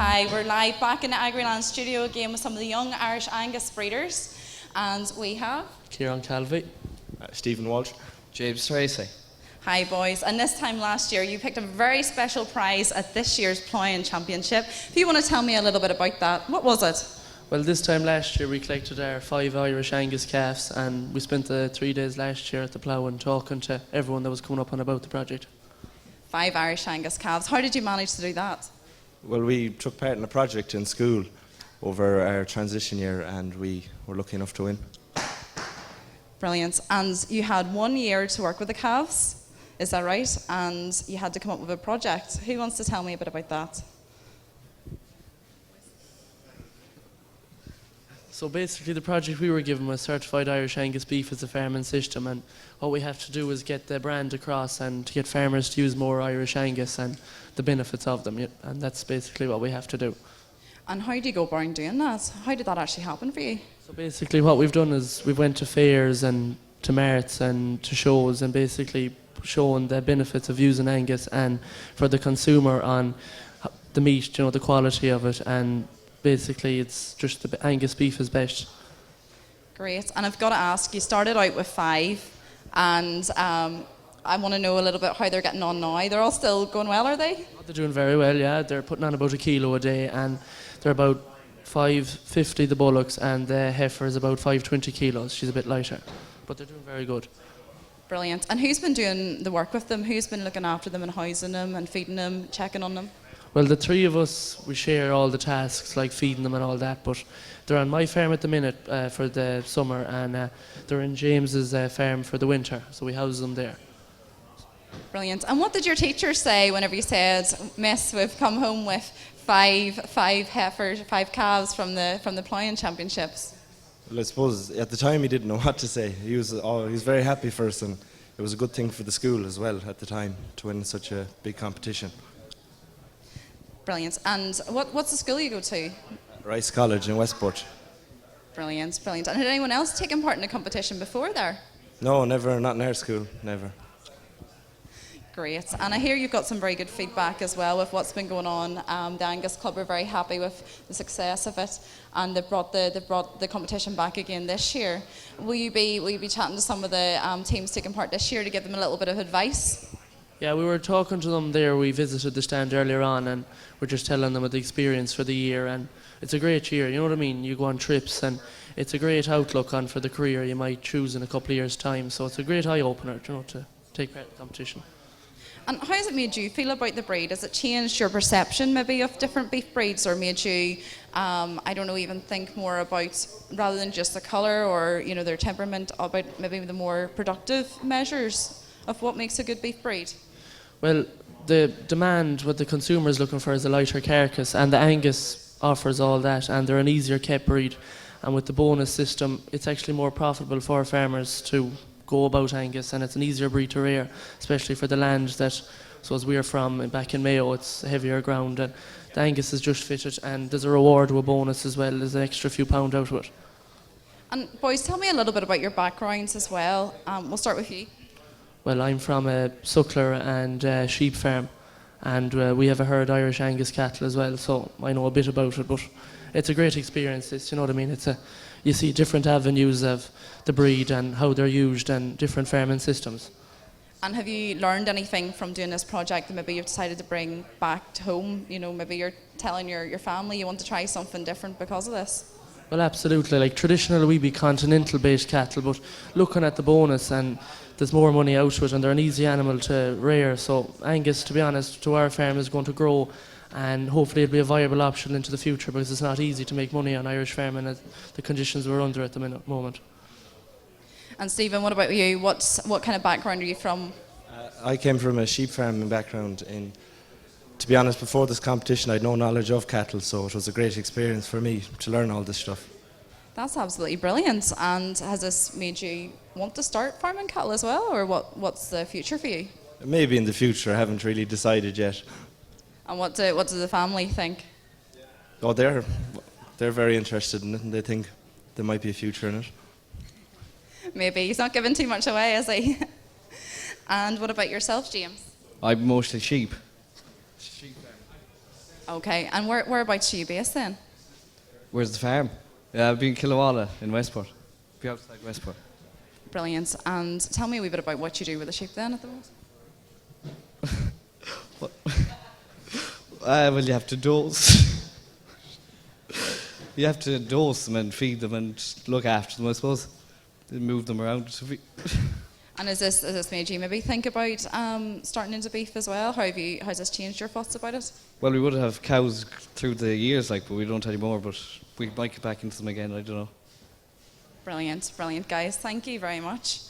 Hi, we're live back in the Agriland studio again with some of the young Irish Angus breeders. And we have... Kieran Calvi. Stephen Walsh. James Tracy. Hi boys, and this time last year you picked a very special prize at this year's Ploying Championship. If you want to tell me a little bit about that, what was it? Well, this time last year we collected our 5 Irish Angus calves, and we spent the 3 days last year at the plough and talking to everyone that was coming up on about the project. 5 Irish Angus calves. How did you manage to do that? Well, we took part in a project in school over our transition year and we were lucky enough to win. Brilliant. And you had 1 year to work with the calves, is that right? And you had to come up with a project. Who wants to tell me a bit about that? So basically the project we were given was certified Irish Angus beef as a farming system, and what we have to do is get the brand across and to get farmers to use more Irish Angus and the benefits of them, and that's basically what we have to do. And how do you go about doing that? How did that actually happen for you? So basically what we've done is we've went to fairs and to marts and to shows and basically shown the benefits of using Angus and for the consumer on the meat, the quality of it, and basically it's just the Angus beef is best. Great. And I've got to ask, you started out with 5 and I want to know a little bit how they're getting on now. They're all still going well, are they? They're doing very well, yeah. They're putting on about 1 kilo a day, and they're about 550 the bullocks, and the heifer is about 520 kilos. She's a bit lighter, but they're doing very good. Brilliant. And who's been doing the work with them? Who's been looking after them and housing them and feeding them, checking on them? Well, the 3 of us, we share all the tasks like feeding them and all that, but they're on my farm at the minute for the summer, and they're in James's farm for the winter, so we house them there. Brilliant. And what did your teacher say whenever you said, Miss, we've come home with 5 heifers, 5 calves from the Ploying Championships? Well, I suppose at the time he didn't know what to say. He was very happy for us, and it was a good thing for the school as well at the time to win such a big competition. Brilliant. And what's the school you go to? Rice College in Westport. Brilliant, brilliant. And had anyone else taken part in a competition before there? No, never, not in our school, never. Great. And I hear you've got some very good feedback as well with what's been going on. The Angus Club are very happy with the success of it, and they've brought the competition back again this year. Will you be chatting to some of the teams taking part this year to give them a little bit of advice? Yeah, we were talking to them there. We visited the stand earlier on, and we're just telling them of the experience for the year, and it's a great year, you know what I mean? You go on trips, and it's a great outlook on for the career you might choose in a couple of years' time, so it's a great eye-opener, to take part in the competition. And how has it made you feel about the breed? Has it changed your perception maybe of different beef breeds, or made you, even think more about, rather than just the colour or their temperament, about maybe the more productive measures of what makes a good beef breed? Well, the demand, what the consumer is looking for is a lighter carcass, and the Angus offers all that, and they're an easier kept breed. And with the bonus system, it's actually more profitable for farmers to go about Angus, and it's an easier breed to rear, especially for the land that, so as we're from back in Mayo, it's heavier ground, and the Angus is just fitted, and there's a reward with a bonus as well. There's an extra few pound out of it. And boys, tell me a little bit about your backgrounds as well. We'll start with you. Well, I'm from a suckler and sheep farm, and we have a herd Irish Angus cattle as well, so I know a bit about it, but it's a great experience. You know what I mean? You see different avenues of the breed and how they're used, and different farming systems. And have you learned anything from doing this project that maybe you've decided to bring back to home? Maybe you're telling your family you want to try something different because of this? Well, absolutely. Like traditionally we be continental-based cattle, but looking at the bonus, and there's more money out of it, and they're an easy animal to rear. So Angus, to be honest, to our farm is going to grow, and hopefully it'll be a viable option into the future, because it's not easy to make money on Irish farming at the conditions we're under at the moment. And Stephen, what about you? What kind of background are you from? I came from a sheep farming background. To be honest, before this competition I had no knowledge of cattle, so it was a great experience for me to learn all this stuff. That's absolutely brilliant. And has this made you want to start farming cattle as well, or what's the future for you? Maybe in the future, I haven't really decided yet. And what does the family think? Oh, they're very interested in it, and they think there might be a future in it. Maybe. He's not giving too much away, is he? And what about yourself, James? I'm mostly sheep. Okay, and whereabouts are you based then? Where's the farm? Yeah, I've been in Killawalla in Westport. Be outside Westport. Brilliant. And tell me a wee bit about what you do with the sheep then at the moment. What? Well, you have to dose. You have to dose them and feed them and look after them, I suppose. Move them around. And has this made you maybe think about starting into beef as well? How's this changed your thoughts about it? Well, we would have cows through the years, like, but we don't anymore. But we might get back into them again. I don't know. Brilliant, brilliant, guys. Thank you very much.